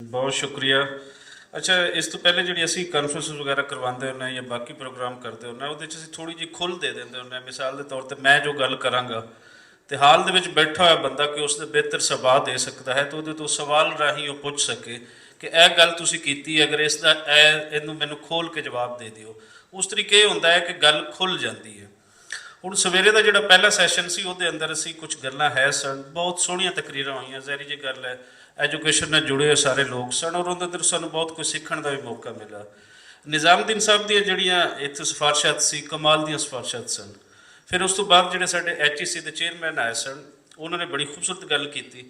ਬਹੁਤ ਸ਼ੁਕਰੀਆ। ਅੱਛਾ, ਇਸ ਤੋਂ ਪਹਿਲੇ ਜਿਹੜੀ ਅਸੀਂ ਕਾਨਫਰੰਸ ਵਗੈਰਾ ਕਰਵਾਉਂਦੇ ਹੁੰਦੇ ਹਾਂ ਜਾਂ ਬਾਕੀ ਪ੍ਰੋਗਰਾਮ ਕਰਦੇ ਹੁੰਦੇ ਹਾਂ, ਉਹਦੇ 'ਚ ਅਸੀਂ ਥੋੜ੍ਹੀ ਜਿਹੀ ਖੁੱਲ੍ਹ ਦੇ ਦਿੰਦੇ ਹੁੰਦੇ ਹਾਂ। ਮਿਸਾਲ ਦੇ ਤੌਰ 'ਤੇ ਮੈਂ ਜੋ ਗੱਲ ਕਰਾਂਗਾ ਅਤੇ ਹਾਲ ਦੇ ਵਿੱਚ ਬੈਠਾ ਹੋਇਆ ਬੰਦਾ ਕਿ ਉਸ ਦੇ ਬਿਹਤਰ ਸਵਾਲ ਦੇ ਸਕਦਾ ਹੈ, ਤਾਂ ਉਹਦੇ ਤੋਂ ਸਵਾਲ ਰਾਹੀਂ ਉਹ ਪੁੱਛ ਸਕੇ ਕਿ ਇਹ ਗੱਲ ਤੁਸੀਂ ਕੀਤੀ, ਅਗਰ ਇਸ ਦਾ ਇਹਨੂੰ ਮੈਨੂੰ ਖੋਲ੍ਹ ਕੇ ਜਵਾਬ ਦੇ ਦਿਓ। ਉਸ ਤਰੀਕੇ ਇਹ ਹੁੰਦਾ ਹੈ ਕਿ ਗੱਲ ਖੁੱਲ੍ਹ ਜਾਂਦੀ ਹੈ। ਹੁਣ ਸਵੇਰੇ ਦਾ ਜਿਹੜਾ ਪਹਿਲਾ ਸੈਸ਼ਨ ਸੀ ਉਹਦੇ ਅੰਦਰ ਅਸੀਂ ਕੁਝ ਗੱਲਾਂ ਹੈ ਸਨ, ਬਹੁਤ ਸੋਹਣੀਆਂ ਤਕਰੀਰਾਂ ਹੋਈਆਂ, ਜ਼ਾਹਿਰ ਜਿਹੀ ਗੱਲ ਹੈ ਐਜੂਕੇਸ਼ਨ ਨਾਲ ਜੁੜੇ ਹੋਏ ਸਾਰੇ ਲੋਕ ਸਨ ਔਰ ਉਹਦੇ ਅੰਦਰ ਸਾਨੂੰ ਬਹੁਤ ਕੁਝ ਸਿੱਖਣ ਦਾ ਵੀ ਮੌਕਾ ਮਿਲਿਆ। ਨਿਜ਼ਾਮੁਦੀਨ ਸਾਹਿਬ ਦੀਆਂ ਜਿਹੜੀਆਂ ਇੱਥੇ ਸਿਫਾਰਸ਼ਾਤ ਸੀ, ਕਮਾਲ ਦੀਆਂ ਸਿਫਾਰਸ਼ਾਤ ਸਨ। ਫਿਰ ਉਸ ਤੋਂ ਬਾਅਦ ਜਿਹੜੇ ਸਾਡੇ HEC ਦੇ ਚੇਅਰਮੈਨ ਆਏ ਸਨ, ਉਹਨਾਂ ਨੇ ਬੜੀ ਖੂਬਸੂਰਤ ਗੱਲ ਕੀਤੀ,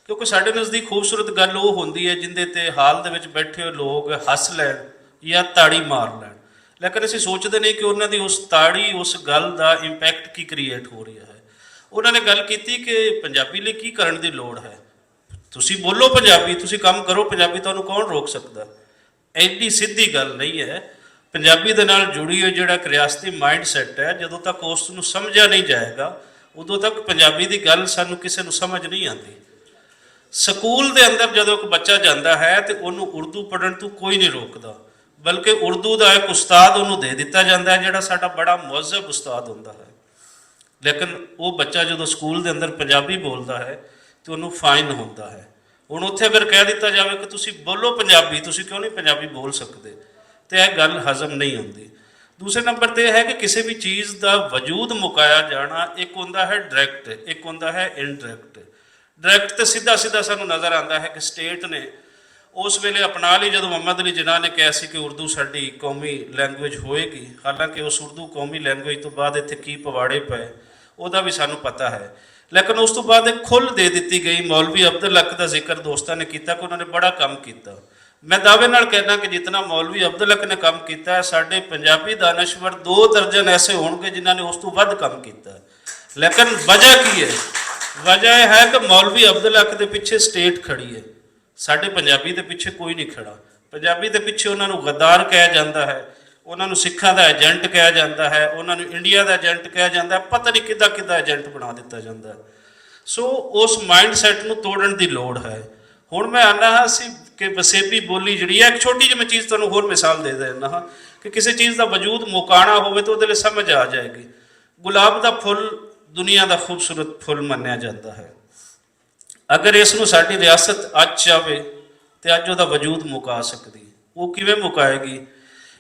ਕਿਉਂਕਿ ਸਾਡੇ ਨਜ਼ਦੀਕ ਖੂਬਸੂਰਤ ਗੱਲ ਉਹ ਹੁੰਦੀ ਹੈ ਜਿਹਦੇ 'ਤੇ ਹਾਲ ਦੇ ਵਿੱਚ ਬੈਠੇ ਹੋਏ ਲੋਕ ਹੱਸ ਲੈਣ ਜਾਂ ਤਾੜੀ ਮਾਰ ਲੈਣ, ਲੇਕਿਨ ਅਸੀਂ ਸੋਚਦੇ ਨਹੀਂ ਕਿ ਉਹਨਾਂ ਦੀ ਉਸ ਤਾੜੀ, ਉਸ ਗੱਲ ਦਾ ਇੰਪੈਕਟ ਕੀ ਕ੍ਰੀਏਟ ਹੋ ਰਿਹਾ ਹੈ। ਉਹਨਾਂ ਨੇ ਗੱਲ ਕੀਤੀ ਕਿ ਪੰਜਾਬੀ ਲਈ ਕੀ ਕਰਨ ਦੀ ਲੋੜ ਹੈ, ਤੁਸੀਂ ਬੋਲੋ ਪੰਜਾਬੀ, ਤੁਸੀਂ ਕੰਮ ਕਰੋ ਪੰਜਾਬੀ, ਤੁਹਾਨੂੰ ਕੌਣ ਰੋਕ ਸਕਦਾ। ਐਡੀ ਸਿੱਧੀ ਗੱਲ ਨਹੀਂ ਹੈ। ਪੰਜਾਬੀ ਦੇ ਨਾਲ ਜੁੜੀ ਹੋਈ ਜਿਹੜਾ ਇੱਕ ਰਿਆਸਤੀ ਮਾਈਂਡ ਸੈੱਟ ਹੈ, ਜਦੋਂ ਤੱਕ ਉਸ ਨੂੰ ਸਮਝਿਆ ਨਹੀਂ ਜਾਏਗਾ ਉਦੋਂ ਤੱਕ ਪੰਜਾਬੀ ਦੀ ਗੱਲ ਸਾਨੂੰ ਕਿਸੇ ਨੂੰ ਸਮਝ ਨਹੀਂ ਆਉਂਦੀ। ਸਕੂਲ ਦੇ ਅੰਦਰ ਜਦੋਂ ਇੱਕ ਬੱਚਾ ਜਾਂਦਾ ਹੈ ਤੇ ਉਹਨੂੰ ਉਰਦੂ ਪੜ੍ਹਨ ਤੋਂ ਕੋਈ ਨਹੀਂ ਰੋਕਦਾ, ਬਲਕਿ ਉਰਦੂ ਦਾ ਇੱਕ ਉਸਤਾਦ ਉਹਨੂੰ ਦੇ ਦਿੱਤਾ ਜਾਂਦਾ ਹੈ, ਜਿਹੜਾ ਸਾਡਾ ਬੜਾ ਮੁਅੱਜ਼ਬ ਉਸਤਾਦ ਹੁੰਦਾ ਹੈ। ਲੇਕਿਨ ਉਹ ਬੱਚਾ ਜਦੋਂ ਸਕੂਲ ਦੇ ਅੰਦਰ ਪੰਜਾਬੀ ਬੋਲਦਾ ਹੈ ਤੇ ਉਹਨੂੰ ਫਾਈਨ ਹੁੰਦਾ ਹੈ। ਹੁਣ ਉੱਥੇ ਅਗਰ ਕਹਿ ਦਿੱਤਾ ਜਾਵੇ ਕਿ ਤੁਸੀਂ ਬੋਲੋ ਪੰਜਾਬੀ, ਤੁਸੀਂ ਕਿਉਂ ਨਹੀਂ ਪੰਜਾਬੀ ਬੋਲ ਸਕਦੇ, ਤੇ ਇਹ ਗੱਲ ਹਜ਼ਮ ਨਹੀਂ ਹੁੰਦੀ। ਦੂਸਰੇ ਨੰਬਰ 'ਤੇ ਇਹ ਹੈ ਕਿ ਕਿਸੇ ਵੀ ਚੀਜ਼ ਦਾ ਵਜੂਦ ਮੁਕਾਇਆ ਜਾਣਾ, ਇੱਕ ਹੁੰਦਾ ਹੈ ਡਾਇਰੈਕਟ, ਇੱਕ ਹੁੰਦਾ ਹੈ ਇਨਡਾਇਰੈਕਟ। ਡਾਇਰੈਕਟ ਤੇ ਸਿੱਧਾ ਸਿੱਧਾ ਸਾਨੂੰ ਨਜ਼ਰ ਆਉਂਦਾ ਹੈ ਕਿ ਸਟੇਟ ਨੇ ਉਸ ਵੇਲੇ ਅਪਣਾ ਲਈ ਜਦੋਂ ਮੁਹੰਮਦ ਅਲੀ ਜਿਨਾਹ ਨੇ ਕਿਹਾ ਸੀ ਕਿ ਉਰਦੂ ਸਾਡੀ ਕੌਮੀ ਲੈਂਗੁਏਜ ਹੋਏਗੀ। ਹਾਲਾਂਕਿ ਉਸ ਉਰਦੂ ਕੌਮੀ ਲੈਂਗੁਏਜ ਤੋਂ ਬਾਅਦ ਇੱਥੇ ਕੀ ਪਵਾੜੇ ਪਏ ਉਹਦਾ ਵੀ ਸਾਨੂੰ ਪਤਾ ਹੈ, ਲੇਕਿਨ ਉਸ ਤੋਂ ਬਾਅਦ ਇੱਕ ਖੁੱਲ੍ਹ ਦੇ ਦਿੱਤੀ ਗਈ। ਮੌਲਵੀ ਅਬਦੁਲ ਹਕ ਦਾ ਜ਼ਿਕਰ ਦੋਸਤਾਂ ਨੇ ਕੀਤਾ ਕਿ ਉਹਨਾਂ ਨੇ ਬੜਾ ਕੰਮ ਕੀਤਾ। ਮੈਂ ਦਾਅਵੇ ਨਾਲ ਕਹਿਣਾ ਕਿ ਜਿਤਨਾ ਮੌਲਵੀ ਅਬਦੁਲ ਹਕ ਨੇ ਕੰਮ ਕੀਤਾ ਹੈ, ਸਾਡੇ ਪੰਜਾਬੀ ਦਾਨਸ਼ਵਰ 2 ਦਰਜਨ ਐਸੇ ਹੋਣਗੇ ਜਿਨ੍ਹਾਂ ਨੇ ਉਸ ਤੋਂ ਵੱਧ ਕੰਮ ਕੀਤਾ। ਲੇਕਿਨ ਵਜ੍ਹਾ ਕੀ ਹੈ? ਵਜ੍ਹਾ ਇਹ ਹੈ ਕਿ ਮੌਲਵੀ ਅਬਦੁਲ ਹਕ ਦੇ ਪਿੱਛੇ ਸਟੇਟ ਖੜੀ ਹੈ, ਸਾਡੇ ਪੰਜਾਬੀ ਦੇ ਪਿੱਛੇ ਕੋਈ ਨਹੀਂ ਖੜਾ। ਪੰਜਾਬੀ ਦੇ ਪਿੱਛੇ ਉਹਨਾਂ ਨੂੰ ਗੱਦਾਰ ਕਿਹਾ ਜਾਂਦਾ ਹੈ, ਉਹਨਾਂ ਨੂੰ ਸਿੱਖਾਂ ਦਾ ਏਜੰਟ ਕਿਹਾ ਜਾਂਦਾ ਹੈ, ਉਹਨਾਂ ਨੂੰ ਇੰਡੀਆ ਦਾ ਏਜੰਟ ਕਿਹਾ ਜਾਂਦਾ ਹੈ, ਪਤਾ ਨਹੀਂ ਕਿੱਦਾਂ ਕਿੱਦਾਂ ਏਜੰਟ ਬਣਾ ਦਿੱਤਾ ਜਾਂਦਾ ਹੈ। ਸੋ ਉਸ ਮਾਈਂਡ ਸੈੱਟ ਨੂੰ ਤੋੜਨ ਦੀ ਲੋੜ ਹੈ। ਹੁਣ ਮੈਂ ਆਉਂਦਾ ਹਾਂ ਸੀ ਕਿ ਵਸੇਬੀ ਬੋਲੀ ਜਿਹੜੀ ਹੈ, ਇੱਕ ਛੋਟੀ ਜਿਹੀ ਮੈਂ ਚੀਜ਼ ਤੁਹਾਨੂੰ ਹੋਰ ਮਿਸਾਲ ਦੇ ਦਿੰਦਾ ਹਾਂ ਕਿ ਕਿਸੇ ਚੀਜ਼ ਦਾ ਵਜੂਦ ਮੁਕਾਣਾ ਹੋਵੇ ਤਾਂ ਉਹਦੇ ਲਈ ਸਮਝ ਆ ਜਾਏਗੀ। ਗੁਲਾਬ ਦਾ ਫੁੱਲ ਦੁਨੀਆ ਦਾ ਖੂਬਸੂਰਤ ਫੁੱਲ ਮੰਨਿਆ ਜਾਂਦਾ ਹੈ। ਅਗਰ ਇਸ ਨੂੰ ਸਾਡੀ ਰਿਆਸਤ ਅੱਜ ਚਾਹਵੇ ਤੇ ਅੱਜ ਉਹਦਾ ਵਜੂਦ ਮੁਕਾ ਸਕਦੀ। ਉਹ ਕਿਵੇਂ ਮੁਕਾਏਗੀ?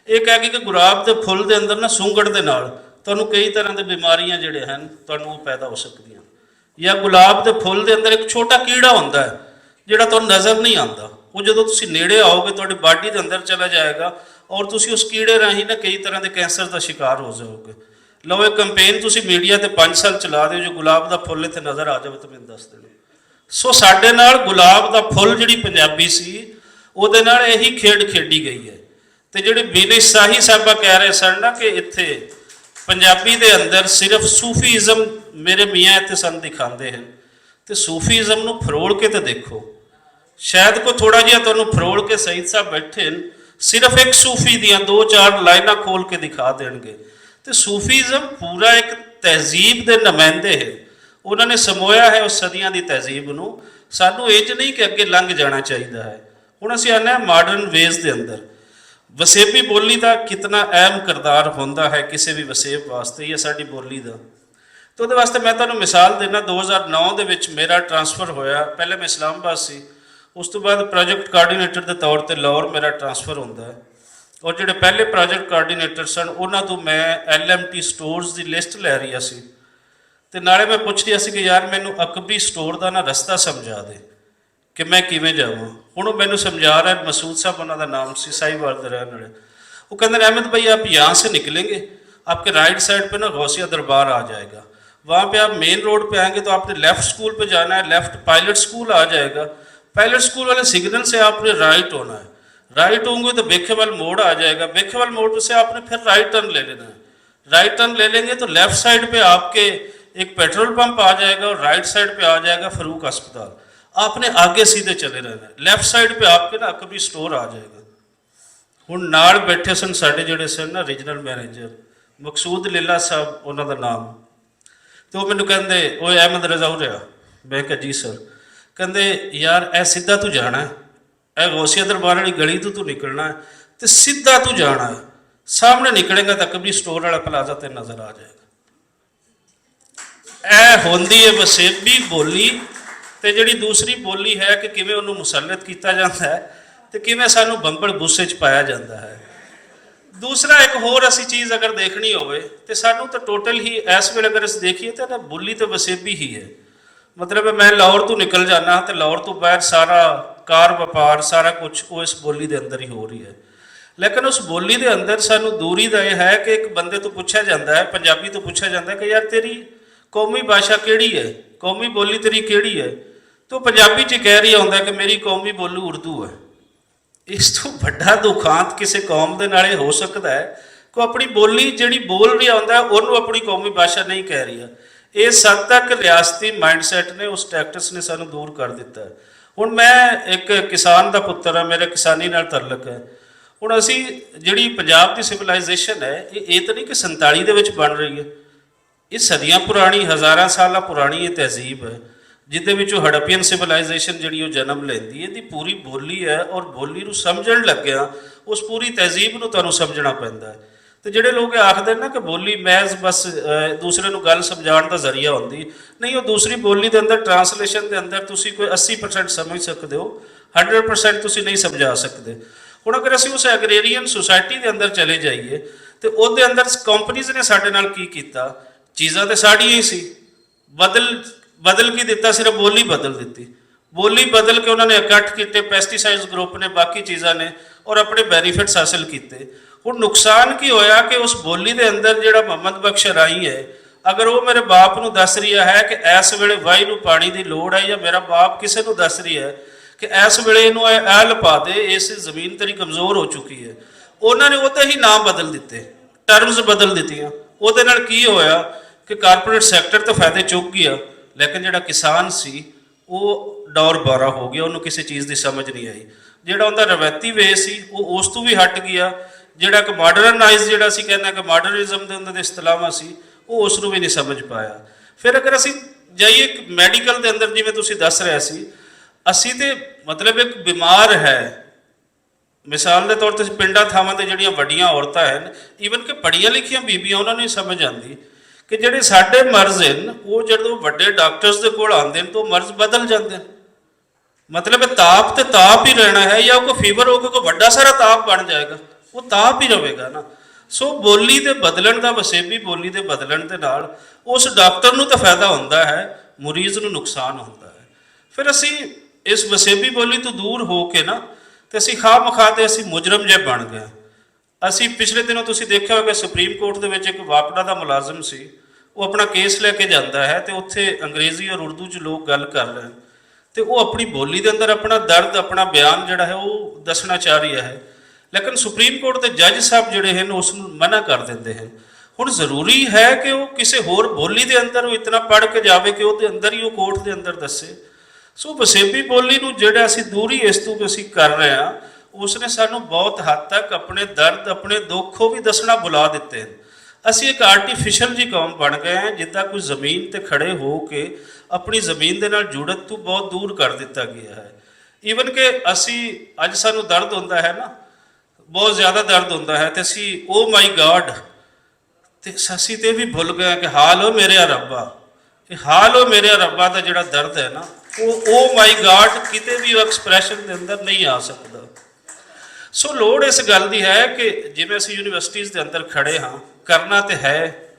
ਇਹ ਕਹਿ ਗਈ ਕਿ ਗੁਲਾਬ ਦੇ ਫੁੱਲ ਦੇ ਅੰਦਰ ਨਾ ਸੁੰਗੜ ਦੇ ਨਾਲ ਤੁਹਾਨੂੰ ਕਈ ਤਰ੍ਹਾਂ ਦੇ ਬਿਮਾਰੀਆਂ ਜਿਹੜੇ ਹਨ ਤੁਹਾਨੂੰ ਉਹ ਪੈਦਾ ਹੋ ਸਕਦੀਆਂ। ਜਾਂ ਗੁਲਾਬ ਦੇ ਫੁੱਲ ਦੇ ਅੰਦਰ ਇੱਕ ਛੋਟਾ ਕੀੜਾ ਹੁੰਦਾ ਹੈ ਜਿਹੜਾ ਤੁਹਾਨੂੰ ਨਜ਼ਰ ਨਹੀਂ ਆਉਂਦਾ, ਉਹ ਜਦੋਂ ਤੁਸੀਂ ਨੇੜੇ ਆਓਗੇ ਤੁਹਾਡੀ ਬਾਡੀ ਦੇ ਅੰਦਰ ਚਲਾ ਜਾਏਗਾ ਔਰ ਤੁਸੀਂ ਉਸ ਕੀੜੇ ਰਾਹੀਂ ਨਾ ਕਈ ਤਰ੍ਹਾਂ ਦੇ ਕੈਂਸਰ ਦਾ ਸ਼ਿਕਾਰ ਹੋ ਜਾਓਗੇ। ਲਓ, ਇਹ ਕੰਪੇਨ ਤੁਸੀਂ ਮੀਡੀਆ ਤੇ 5 ਸਾਲ ਚਲਾ ਦਿਓ, ਜੋ ਗੁਲਾਬ ਦਾ ਫੁੱਲ ਇੱਥੇ ਨਜ਼ਰ ਆ ਜਾਵੇ ਤਾਂ ਮੈਨੂੰ ਦੱਸ ਦੇਣਾ। ਸੋ ਸਾਡੇ ਨਾਲ ਗੁਲਾਬ ਦਾ ਫੁੱਲ ਜਿਹੜੀ ਪੰਜਾਬੀ ਸੀ ਉਹਦੇ ਨਾਲ ਇਹੀ ਖੇਡ ਖੇਡੀ ਗਈ ਹੈ। ਤੇ ਜਿਹੜੇ ਬੀਨੇ ਸਾਹੀ ਸਾਹਿਬਾ ਕਹਿ ਰਹੇ ਸਨ ਨਾ ਕਿ ਇੱਥੇ ਪੰਜਾਬੀ ਦੇ ਅੰਦਰ ਸਿਰਫ ਸੂਫੀਜ਼ਮ ਮੇਰੇ ਮੀਆਂ ਇੱਥੇ ਸਾਨੂੰ ਦਿਖਾਉਂਦੇ ਹਨ, ਤੇ ਸੂਫੀਜ਼ਮ ਨੂੰ ਫਰੋਲ ਕੇ ਤਾਂ ਦੇਖੋ, ਸ਼ਾਇਦ ਕੋਈ ਥੋੜਾ ਜਿਹਾ ਤੁਹਾਨੂੰ ਫਰੋਲ ਕੇ ਸਈਦ ਸਾਹਿਬ ਬੈਠੇ ਨੇ, ਸਿਰਫ ਇੱਕ ਸੂਫੀ ਦੀਆਂ 2-4 ਲਾਈਨਾਂ ਖੋਲ ਕੇ ਦਿਖਾ ਦੇਣਗੇ। ਤੇ ਸੂਫੀਜ਼ਮ ਪੂਰਾ ਇੱਕ ਤਹਿਜ਼ੀਬ ਦੇ ਨੁਮਾਇੰਦੇ ਹੈ, ਉਹਨਾਂ ਨੇ ਸਮੋਇਆ ਹੈ ਉਸ ਸਦੀਆਂ ਦੀ ਤਹਿਜ਼ੀਬ ਨੂੰ। ਸਾਨੂੰ ਇਹ 'ਚ ਨਹੀਂ ਕਿ ਅੱਗੇ ਲੰਘ ਜਾਣਾ ਚਾਹੀਦਾ ਹੈ। ਹੁਣ ਅਸੀਂ ਆਉਂਦੇ ਹਾਂ ਮਾਡਰਨ ਵੇਜ਼ ਦੇ ਅੰਦਰ। ਵਸੇਬੀ ਬੋਲੀ ਦਾ ਕਿਤਨਾ ਅਹਿਮ ਕਿਰਦਾਰ ਹੁੰਦਾ ਹੈ ਕਿਸੇ ਵੀ ਵਸੇਬ ਵਾਸਤੇ ਜਾਂ ਸਾਡੀ ਬੋਲੀ ਦਾ। ਤਾਂ ਉਹਦੇ ਵਾਸਤੇ ਮੈਂ ਤੁਹਾਨੂੰ ਮਿਸਾਲ ਦੇਣਾ। 2009 ਦੇ ਵਿੱਚ ਮੇਰਾ ਟਰਾਂਸਫਰ ਹੋਇਆ। ਪਹਿਲੇ ਮੈਂ ਇਸਲਾਮਾਬਾਦ ਸੀ, ਉਸ ਤੋਂ ਬਾਅਦ ਪ੍ਰੋਜੈਕਟ ਕੋਆਰਡੀਨੇਟਰ ਦੇ ਤੌਰ 'ਤੇ ਲਾਹੌਰ ਮੇਰਾ ਟਰਾਂਸਫਰ ਹੁੰਦਾ ਹੈ। ਔਰ ਜਿਹੜੇ ਪਹਿਲੇ ਪ੍ਰੋਜੈਕਟ ਕੋਆਰਡੀਨੇਟਰ ਸਨ ਉਹਨਾਂ ਤੋਂ ਮੈਂ LMT ਸਟੋਰਸ ਦੀ ਲਿਸਟ ਲੈ ਰਿਹਾ ਸੀ, ਤੇ ਨਾਲੇ ਮੈਂ ਪੁੱਛ ਰਿਹਾ ਸੀ ਕਿ ਯਾਰ ਮੈਨੂੰ ਅਕਬਰੀ ਸਟੋਰ ਦਾ ਨਾ ਰਸਤਾ ਸਮਝਾ ਦੇ ਕਿ ਮੈਂ ਕਿਵੇਂ ਜਾਵਾਂ। ਹੁਣ ਉਹ ਮੈਨੂੰ समझा रहा है। मसूद साहब उन्हों का नाम से साहिवाल के रहने वाले। वो कहते अहमद भाई आप यहाँ से निकलेंगे, आपके राइट साइड पे ना गौसिया दरबार आ जाएगा, वहाँ पे आप मेन रोड पे आएंगे तो आपने लेफ़्ट स्कूल पे जाना है, लेफ़्ट पायलट स्कूल आ जाएगा, पायलट स्कूल वाले सिग्नल से आपने राइट होना है, राइट होंगे तो बेखेवाल मोड़ आ जाएगा, बेखेवाल मोड़ से आपने फिर राइट टर्न ले लेना है, राइट टर्न ले लेंगे तो लेफ़्ट साइड पर आपके एक पेट्रोल पंप आ जाएगा और राइट साइड पर आ जाएगा फरूक अस्पताल। आपने आगे सीधे चले रहना है, लेफ्ट साइड पे आपके ना अकबरी स्टोर आ जाएगा। हुण नाल बैठे सन साडे जिहड़े सन ना रीजनल मैनेजर मकसूद लीला साहब उन्हों का नाम, तो मैनूं कहंदे ओए अहमद रजा हो रहा। मैं कहा जी सर। कहंदे यार ए सीधा तू जाना है, ਇਹ ਗੌਸੀਆ ਦਰਬਾਰ ਵਾਲੀ ਗਲੀ ਤੋਂ ਤੂੰ ਨਿਕਲਣਾ ਹੈ ਤੇ ਸਿੱਧਾ ਤੂੰ ਜਾਣਾ ਹੈ, ਸਾਹਮਣੇ ਨਿਕਲੇਗਾ ਤਾਂ ਕਬਰੀ ਸਟੋਰ ਵਾਲਾ ਪਲਾਜ਼ਾ ਤੇ ਨਜ਼ਰ ਆ ਜਾਏਗਾ। ਇਹ ਹੁੰਦੀ ਹੈ ਵਸੇਬੀ ਬੋਲੀ। ਤੇ ਜਿਹੜੀ ਦੂਸਰੀ ਬੋਲੀ ਹੈ ਕਿ ਕਿਵੇਂ ਉਹਨੂੰ ਮੁਸੱਲਤ ਕੀਤਾ ਜਾਂਦਾ ਹੈ ਤੇ ਕਿਵੇਂ ਸਾਨੂੰ ਬੰਬਲ ਬੁੱਸੇ 'ਚ ਪਾਇਆ ਜਾਂਦਾ ਹੈ। ਦੂਸਰਾ ਇੱਕ ਹੋਰ ਅਸੀਂ ਚੀਜ਼ ਅਗਰ ਦੇਖਣੀ ਹੋਵੇ ਤੇ ਸਾਨੂੰ ਤਾਂ ਟੋਟਲ ਹੀ ਇਸ ਵੇਲੇ ਅਗਰ ਅਸੀਂ ਦੇਖੀਏ ਤਾਂ ਬੋਲੀ ਤਾਂ ਵਸੇਬੀ ਹੀ ਹੈ। ਮਤਲਬ ਮੈਂ ਲਾਹੌਰ ਤੋਂ ਨਿਕਲ ਜਾਣਾ ਤੇ ਲਾਹੌਰ ਤੋਂ ਬਾਹਰ ਸਾਰਾ ਕਾਰ ਵਪਾਰ ਸਾਰਾ ਕੁਝ ਉਹ ਇਸ ਬੋਲੀ ਦੇ ਅੰਦਰ ਹੀ ਹੋ ਰਹੀ ਹੈ। ਲੇਕਿਨ ਉਸ ਬੋਲੀ ਦੇ ਅੰਦਰ ਸਾਨੂੰ ਦੂਰੀ ਦਾ ਇਹ ਹੈ ਕਿ ਇੱਕ ਬੰਦੇ ਤੋਂ ਪੁੱਛਿਆ ਜਾਂਦਾ ਹੈ, ਪੰਜਾਬੀ ਤੋਂ ਪੁੱਛਿਆ ਜਾਂਦਾ ਹੈ ਕਿ ਯਾਰ ਤੇਰੀ ਕੌਮੀ ਭਾਸ਼ਾ ਕਿਹੜੀ ਹੈ, ਕੌਮੀ ਬੋਲੀ ਤੇਰੀ ਕਿਹੜੀ ਹੈ? ਤੋ ਪੰਜਾਬੀ 'ਚ ਕਹਿ ਰਹੀ ਹੁੰਦਾ ਕਿ ਮੇਰੀ ਕੌਮੀ ਬੋਲੀ ਉਰਦੂ ਹੈ। ਇਸ ਤੋਂ ਵੱਡਾ ਦੁਖਾਂਤ ਕਿਸੇ ਕੌਮ ਦੇ ਨਾਲ ਇਹ ਹੋ ਸਕਦਾ ਹੈ ਕਿ ਆਪਣੀ ਬੋਲੀ ਜਿਹੜੀ ਬੋਲ ਰਹੀ ਹੁੰਦਾ ਉਹਨੂੰ ਆਪਣੀ ਕੌਮੀ ਭਾਸ਼ਾ ਨਹੀਂ ਕਹਿ ਰਹੀ ਹੈ। ਇਹ ਸਦ ਤੱਕ ਰਿਆਸਤੀ ਮਾਈਂਡਸੈਟ ਨੇ, ਉਸ ਟੈਕਟਸ ਨੇ ਸਾਨੂੰ ਦੂਰ ਕਰ ਦਿੱਤਾ ਹੈ। ਹੁਣ ਮੈਂ ਇੱਕ ਕਿਸਾਨ ਦਾ ਪੁੱਤਰ ਹਾਂ, ਮੇਰਾ ਕਿਸਾਨੀ ਨਾਲ ਤਾਲੁਕ ਹੈ। ਹੁਣ ਅਸੀਂ ਜਿਹੜੀ ਪੰਜਾਬ ਦੀ ਸਿਵਲਾਈਜੇਸ਼ਨ ਹੈ ਇਹ ਤਾਂ ਨਹੀਂ ਕਿ 47 ਦੇ ਵਿੱਚ ਬਣ ਰਹੀ ਹੈ, ਇਹ ਸਦੀਆਂ ਪੁਰਾਣੀ, ਹਜ਼ਾਰਾਂ ਸਾਲਾਂ ਪੁਰਾਣੀ ਇਹ ਤਹਿਜ਼ੀਬ ਹੈ ਜਿਹਦੇ ਵਿੱਚੋਂ ਹੜੱਪੀਅਨ ਸਿਵਲਾਈਜੇਸ਼ਨ ਜਿਹੜੀ ਉਹ ਜਨਮ ਲੈਂਦੀ ਹੈ। ਇਹਦੀ ਪੂਰੀ ਬੋਲੀ ਹੈ ਔਰ ਬੋਲੀ ਨੂੰ ਸਮਝਣ ਲੱਗਿਆ ਉਸ ਪੂਰੀ ਤਹਿਜ਼ੀਬ ਨੂੰ ਤੁਹਾਨੂੰ ਸਮਝਣਾ ਪੈਂਦਾ ਹੈ। ਤੇ ਜਿਹੜੇ ਲੋਕ ਆਖਦੇ ਨੇ ਨਾ ਕਿ ਬੋਲੀ ਮਹਿਜ਼ ਬਸ ਦੂਸਰੇ ਨੂੰ ਗੱਲ ਸਮਝਾਉਣ ਦਾ ਜ਼ਰੀਆ ਹੁੰਦੀ, ਨਹੀਂ, ਉਹ ਦੂਸਰੀ ਬੋਲੀ ਦੇ ਅੰਦਰ ਟਰਾਂਸਲੇਸ਼ਨ ਦੇ ਅੰਦਰ ਤੁਸੀਂ ਕੋਈ 80% ਸਮਝ ਸਕਦੇ ਹੋ, 100% ਤੁਸੀਂ ਨਹੀਂ ਸਮਝਾ ਸਕਦੇ। ਹੁਣ ਅਗਰ ਅਸੀਂ ਉਸ ਐਗਰੇਰੀਅਨ ਸੁਸਾਇਟੀ ਦੇ ਅੰਦਰ ਚਲੇ ਜਾਈਏ ਤੇ ਉਹਦੇ ਅੰਦਰ ਕੰਪਨੀਜ਼ ਨੇ ਸਾਡੇ ਨਾਲ ਕੀ ਕੀਤਾ, ਚੀਜ਼ਾਂ ਤੇ ਸਾਡੀਆਂ ਹੀ ਸੀ, ਬਦਲ ਕੀ ਦਿੱਤਾ, ਸਿਰਫ ਬੋਲੀ ਬਦਲ ਦਿੱਤੀ। ਬੋਲੀ ਬਦਲ ਕੇ ਉਹਨਾਂ ਨੇ ਇਕੱਠ ਕੀਤੇ, ਪੈਸਟੀਸਾਈਡਸ ਗਰੁੱਪ ਨੇ, ਬਾਕੀ ਚੀਜ਼ਾਂ ਨੇ, ਔਰ ਆਪਣੇ ਬੈਨੀਫਿਟਸ ਹਾਸਿਲ ਕੀਤੇ। ਹੁਣ ਨੁਕਸਾਨ ਕੀ ਹੋਇਆ ਕਿ ਉਸ ਬੋਲੀ ਦੇ ਅੰਦਰ ਜਿਹੜਾ ਮੁਹੰਮਦ ਬਖਸ਼ ਰਾਈ ਹੈ, ਅਗਰ ਉਹ ਮੇਰੇ ਬਾਪ ਨੂੰ ਦੱਸ ਰਿਹਾ ਹੈ ਕਿ ਇਸ ਵੇਲੇ ਵਾਈ ਨੂੰ ਪਾਣੀ ਦੀ ਲੋੜ ਹੈ, ਜਾਂ ਮੇਰਾ ਬਾਪ ਕਿਸੇ ਨੂੰ ਦੱਸ ਰਿਹਾ ਹੈ ਕਿ ਇਸ ਵੇਲੇ ਇਹਨੂੰ ਇਹ ਲਪਾ ਦੇ, ਇਸ ਜ਼ਮੀਨ ਤੇਰੀ ਕਮਜ਼ੋਰ ਹੋ ਚੁੱਕੀ ਹੈ, ਉਹਨਾਂ ਨੇ ਉਹਦੇ ਹੀ ਨਾਮ ਬਦਲ ਦਿੱਤੇ, ਟਰਮਸ ਬਦਲ ਦਿੱਤੀਆਂ। ਉਹਦੇ ਨਾਲ ਕੀ ਹੋਇਆ ਕਿ ਕਾਰਪੋਰੇਟ ਸੈਕਟਰ ਤਾਂ ਫਾਇਦੇ ਚੁੱਕ ਗਿਆ, ਲੇਕਿਨ ਜਿਹੜਾ ਕਿਸਾਨ ਸੀ ਉਹ ਡੌਰ ਬਾਰਾ ਹੋ ਗਿਆ, ਉਹਨੂੰ ਕਿਸੇ ਚੀਜ਼ ਦੀ ਸਮਝ ਨਹੀਂ ਆਈ। ਜਿਹੜਾ ਉਹਦਾ ਰਵਾਇਤੀ ਵੇ ਸੀ ਉਹ ਉਸ ਤੋਂ ਵੀ ਹਟ ਗਿਆ। ਜਿਹੜਾ ਕਿ ਮਾਡਰਨਾਈਜ਼ ਜਿਹੜਾ ਅਸੀਂ ਕਹਿੰਦੇ ਕਿ ਮਾਡਰਨਿਜ਼ਮ ਦੇ ਅੰਦਰ ਦੇ ਇਸਤਲਾਹਾਂ ਸੀ ਉਹ ਉਸ ਨੂੰ ਵੀ ਨਹੀਂ ਸਮਝ ਪਾਇਆ। ਫਿਰ ਅਗਰ ਅਸੀਂ ਜਾਈਏ ਮੈਡੀਕਲ ਦੇ ਅੰਦਰ, ਜਿਵੇਂ ਤੁਸੀਂ ਦੱਸ ਰਹੇ ਸੀ, ਅਸੀਂ ਤੇ ਮਤਲਬ ਇੱਕ ਬਿਮਾਰ ਹੈ, ਮਿਸਾਲ ਦੇ ਤੌਰ ਤੇ ਪਿੰਡਾਂ ਥਾਵਾਂ ਤੇ ਜਿਹੜੀਆਂ ਵੱਡੀਆਂ ਔਰਤਾਂ ਹਨ, ਈਵਨ ਕਿ ਪੜ੍ਹੀਆਂ ਲਿਖੀਆਂ ਬੀਬੀਆਂ, ਉਹਨਾਂ ਨੂੰ ਨਹੀਂ ਸਮਝ ਆਉਂਦੀ ਕਿ ਜਿਹੜੇ ਸਾਡੇ ਮਰਜ਼ ਹਨ ਉਹ ਜਦੋਂ ਵੱਡੇ ਡਾਕਟਰਸ ਦੇ ਕੋਲ ਆਉਂਦੇ ਨੇ ਤਾਂ ਉਹ ਮਰਜ਼ ਬਦਲ ਜਾਂਦੇ ਨੇ। ਮਤਲਬ ਤਾਪ ਤੇ ਤਾਪ ਹੀ ਰਹਿਣਾ ਹੈ, ਜਾਂ ਕੋਈ ਫੀਵਰ ਹੋ ਕੇ ਕੋਈ ਵੱਡਾ ਸਾਰਾ ਤਾਪ ਬਣ ਜਾਏਗਾ, ਉਹ ਤਾਪ ਹੀ ਰਹੇਗਾ ਨਾ। ਸੋ ਬੋਲੀ ਦੇ ਬਦਲਣ ਦਾ, ਵਸੇਬੀ ਬੋਲੀ ਦੇ ਬਦਲਣ ਦੇ ਨਾਲ ਉਸ ਡਾਕਟਰ ਨੂੰ ਤਾਂ ਫਾਇਦਾ ਹੁੰਦਾ ਹੈ, ਮਰੀਜ਼ ਨੂੰ ਨੁਕਸਾਨ ਹੁੰਦਾ ਹੈ। ਫਿਰ ਅਸੀਂ ਇਸ ਵਸੇਬੀ ਬੋਲੀ ਤੋਂ ਦੂਰ ਹੋ ਕੇ ਨਾ ਤੇ ਅਸੀਂ ਖਾਹ ਮਖਾ ਤੇ ਅਸੀਂ ਮੁਜਰਮ ਜੇ ਬਣ ਗਏ। ਅਸੀਂ ਪਿਛਲੇ ਦਿਨੋਂ ਤੁਸੀਂ ਦੇਖਿਆ ਹੋਵੇਗਾ ਸੁਪਰੀਮ ਕੋਰਟ ਦੇ ਵਿੱਚ ਇੱਕ ਵਾਪਡਾ ਦਾ ਮੁਲਾਜ਼ਮ ਸੀ, ਉਹ ਆਪਣਾ ਕੇਸ ਲੈ ਕੇ ਜਾਂਦਾ ਹੈ ਤੇ ਉੱਥੇ ਅੰਗਰੇਜ਼ੀ ਔਰ ਉਰਦੂ 'ਚ ਲੋਕ ਗੱਲ ਕਰ ਰਹੇ ਹਨ ਤੇ ਉਹ ਆਪਣੀ ਬੋਲੀ ਦੇ ਅੰਦਰ ਆਪਣਾ ਦਰਦ, ਆਪਣਾ ਬਿਆਨ ਜਿਹੜਾ ਹੈ ਉਹ ਦੱਸਣਾ ਚਾਹ ਰਿਹਾ ਹੈ, ਲੇਕਿਨ ਸੁਪਰੀਮ ਕੋਰਟ ਦੇ ਜੱਜ ਸਾਹਿਬ ਜਿਹੜੇ ਹਨ ਉਸ ਨੂੰ ਮਨਾ ਕਰ ਦਿੰਦੇ ਹਨ। ਹੁਣ ਜ਼ਰੂਰੀ ਹੈ ਕਿ ਉਹ ਕਿਸੇ ਹੋਰ ਬੋਲੀ ਦੇ ਅੰਦਰ ਉਹ ਇਤਨਾ ਪੜ੍ਹ ਕੇ ਜਾਵੇ ਕਿ ਉਹਦੇ ਅੰਦਰ ਹੀ ਉਹ ਕੋਰਟ ਦੇ ਅੰਦਰ ਦੱਸੇ। ਸੋ ਵਸੇਬੀ ਬੋਲੀ ਨੂੰ ਜਿਹੜਾ ਅਸੀਂ ਦੂਰੀ ਇਸ ਤੋਂ ਅਸੀਂ ਕਰ ਰਹੇ ਹਾਂ, ਉਸਨੇ ਸਾਨੂੰ ਬਹੁਤ ਹੱਦ ਤੱਕ ਆਪਣੇ ਦਰਦ, ਆਪਣੇ ਦੁੱਖ ਉਹ ਵੀ ਦੱਸਣਾ ਬੁਲਾ ਦਿੱਤੇ ਹਨ। ਅਸੀਂ ਇੱਕ ਆਰਟੀਫਿਸ਼ਲ ਜੀ ਕੌਮ ਬਣ ਗਏ ਹਾਂ, ਜਿੱਦਾਂ ਕੋਈ ਜ਼ਮੀਨ ਤੇ ਖੜੇ ਹੋ ਕੇ ਆਪਣੀ ਜ਼ਮੀਨ ਦੇ ਨਾਲ ਜੁੜਤ ਤੋਂ ਬਹੁਤ ਦੂਰ ਕਰ ਦਿੱਤਾ ਗਿਆ ਹੈ। ਈਵਨ ਕਿ ਅਸੀਂ ਅੱਜ ਸਾਨੂੰ ਦਰਦ ਹੁੰਦਾ ਹੈ ਨਾ, ਬਹੁਤ ਜ਼ਿਆਦਾ ਦਰਦ ਹੁੰਦਾ ਹੈ ਤੇ ਅਸੀਂ ਓ ਮਾਈ ਗॉड ਤੇ ਅਸੀਂ ਤੇ ਵੀ ਭੁੱਲ ਗਏ ਕਿ ਹਾਲ ਓ ਮੇਰੇ ਰੱਬਾ, ਇਹ ਹਾਲ ਓ ਮੇਰੇ ਰੱਬਾ ਦਾ ਜਿਹੜਾ ਦਰਦ ਹੈ ਨਾ, ਉਹ ਓ ਮਾਈ ਗॉड ਕਿਤੇ ਵੀ ਐਕਸਪ੍ਰੈਸ਼ਨ ਦੇ ਅੰਦਰ ਨਹੀਂ ਆ ਸਕਦਾ। ਸੋ ਲੋੜ ਇਸ ਗੱਲ ਦੀ ਹੈ ਕਿ ਜਿਵੇਂ ਅਸੀਂ ਯੂਨੀਵਰਸਿਟੀਜ਼ ਦੇ ਅੰਦਰ ਖੜੇ ਹਾਂ, ਕਰਨਾ ਤੇ ਹੈ,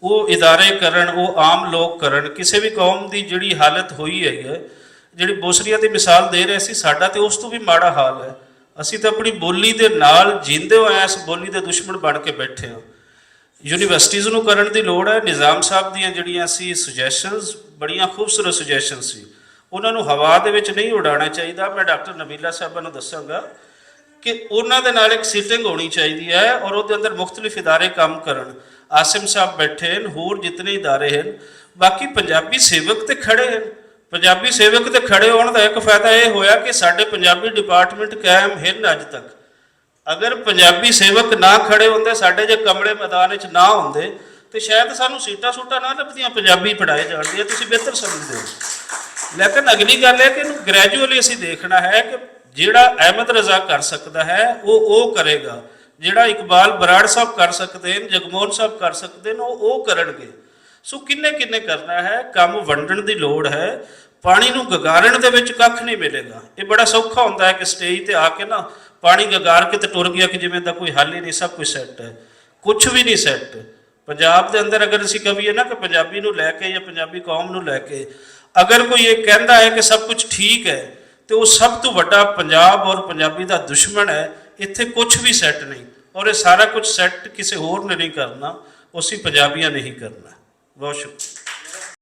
ਉਹ ਇਦਾਰੇ ਕਰਨ, ਉਹ ਆਮ ਲੋਕ ਕਰਨ। ਕਿਸੇ ਵੀ ਕੌਮ ਦੀ ਜਿਹੜੀ ਹਾਲਤ ਹੋਈ ਹੈ, ਜਿਹੜੀ ਬੋਸਰੀਆ ਦੀ ਮਿਸਾਲ ਦੇ ਰਹੇ ਸੀ, ਸਾਡਾ ਤੇ ਉਸ ਤੋਂ ਵੀ ਮਾੜਾ ਹਾਲ ਹੈ। ਅਸੀਂ ਤਾਂ ਆਪਣੀ ਬੋਲੀ ਦੇ ਨਾਲ ਜੀਂਦੇ ਹੋਏ ਇਸ ਬੋਲੀ ਦੇ ਦੁਸ਼ਮਣ ਬਣ ਕੇ ਬੈਠੇ ਹਾਂ। ਯੂਨੀਵਰਸਿਟੀਜ਼ ਨੂੰ ਕਰਨ ਦੀ ਲੋੜ ਹੈ। ਨਿਜ਼ਾਮ ਸਾਹਿਬ ਦੀਆਂ ਜਿਹੜੀਆਂ ਸੀ ਸੁਜੈਸ਼ਨਸ, ਬੜੀਆਂ ਖੂਬਸੂਰਤ ਸੁਜੈਸ਼ਨ ਸੀ, ਉਹਨਾਂ ਨੂੰ ਹਵਾ ਦੇ ਵਿੱਚ ਨਹੀਂ ਉਡਾਉਣਾ ਚਾਹੀਦਾ। ਮੈਂ ਡਾਕਟਰ ਨਬੀਲਾ ਸਾਹਿਬਾਂ ਨੂੰ ਦੱਸਾਂਗਾ ਕਿ ਉਹਨਾਂ ਦੇ ਨਾਲ ਇੱਕ ਸੀਟਿੰਗ ਹੋਣੀ ਚਾਹੀਦੀ ਹੈ ਔਰ ਉਹਦੇ ਅੰਦਰ ਮੁਖਤਲਿਫ ਇਦਾਰੇ ਕੰਮ ਕਰਨ। ਆਸਿਮ ਸਾਹਿਬ ਬੈਠੇ ਹਨ, ਹੋਰ ਜਿਤਨੇ ਇਦਾਰੇ ਹਨ, ਬਾਕੀ ਪੰਜਾਬੀ ਸੇਵਕ ਤੇ ਖੜੇ ਹਨ। ਪੰਜਾਬੀ ਸੇਵਕ ਤੇ ਖੜੇ ਹੋਣ ਦਾ ਇੱਕ ਫਾਇਦਾ ਇਹ ਹੋਇਆ ਕਿ ਸਾਡੇ ਪੰਜਾਬੀ ਡਿਪਾਰਟਮੈਂਟ ਕਾਇਮ ਹਨ ਅੱਜ ਤੱਕ। ਅਗਰ ਪੰਜਾਬੀ ਸੇਵਕ ਨਾ ਖੜੇ ਹੁੰਦੇ, ਸਾਡੇ ਜੇ ਕਮਰੇ ਮੈਦਾਨ ਵਿੱਚ ਨਾ ਹੁੰਦੇ, ਤੇ ਸ਼ਾਇਦ ਸਾਨੂੰ ਸੀਟਾਂ ਸੂਟਾਂ ਨਾ ਲੱਭਦੀਆਂ, ਪੰਜਾਬੀ ਪੜ੍ਹਾਏ ਜਾਂਦੇ, ਤੁਸੀਂ ਬਿਹਤਰ ਸਮਝਦੇ ਹੋ। ਲੇਕਿਨ ਅਗਲੀ ਗੱਲ ਹੈ ਕਿ ਇਹਨੂੰ ਗ੍ਰੈਜੂਅਲੀ ਅਸੀਂ ਦੇਖਣਾ ਹੈ ਕਿ ਜਿਹੜਾ ਅਹਿਮਦ ਰਜ਼ਾ ਕਰ ਸਕਦਾ ਹੈ ਉਹ ਕਰੇਗਾ, ਜਿਹੜਾ ਇਕਬਾਲ ਬਰਾੜ ਸਾਹਿਬ ਕਰ ਸਕਦੇ ਨੇ, ਜਗਮੋਹਨ ਸਾਹਿਬ ਕਰ ਸਕਦੇ ਨੇ, ਉਹ ਕਰਨਗੇ। ਸੋ ਕਿੰਨੇ ਕਿੰਨੇ ਕਰਨਾ ਹੈ, ਕੰਮ ਵੰਡਣ ਦੀ ਲੋੜ ਹੈ। ਪਾਣੀ ਨੂੰ ਗਗਾਰਨ ਦੇ ਵਿੱਚ ਕੱਖ ਨਹੀਂ ਮਿਲੇਗਾ। ਇਹ ਬੜਾ ਸੌਖਾ ਹੁੰਦਾ ਹੈ ਕਿ ਸਟੇਜ ਤੇ ਆ ਕੇ ਨਾ ਪਾਣੀ ਗਗਾਰ ਕੇ ਤੇ ਟੁਰ ਗਿਆ ਕਿ ਜਿਵੇਂ ਦਾ ਕੋਈ ਹੱਲ ਹੀ ਨਹੀਂ, ਸਭ ਕੁਝ ਸੈੱਟ ਹੈ। ਕੁਝ ਵੀ ਨਹੀਂ ਸੈੱਟ। ਪੰਜਾਬ ਦੇ ਅੰਦਰ ਅਗਰ ਅਸੀਂ ਕਹੀਏ ਨਾ ਕਿ ਪੰਜਾਬੀ ਨੂੰ ਲੈ ਕੇ ਜਾਂ ਪੰਜਾਬੀ ਕੌਮ ਨੂੰ ਲੈ ਕੇ ਅਗਰ ਕੋਈ ਇਹ ਕਹਿੰਦਾ ਹੈ ਕਿ ਸਭ ਕੁਝ ਠੀਕ ਹੈ, ਤੇ ਉਹ ਸਭ ਤੋਂ ਵੱਡਾ ਪੰਜਾਬ ਔਰ ਪੰਜਾਬੀ ਦਾ ਦੁਸ਼ਮਣ ਹੈ। ਇੱਥੇ ਕੁਝ ਵੀ ਸੈੱਟ ਨਹੀਂ, ਔਰ ਇਹ ਸਾਰਾ ਕੁਝ ਸੈੱਟ ਕਿਸੇ ਹੋਰ ਨੇ ਨਹੀਂ ਕਰਨਾ, ਉਹ ਅਸੀਂ ਪੰਜਾਬੀਆਂ ਨੇ ਹੀ ਕਰਨਾ। ਬਹੁਤ ਸ਼ੁਕਰੀਆ।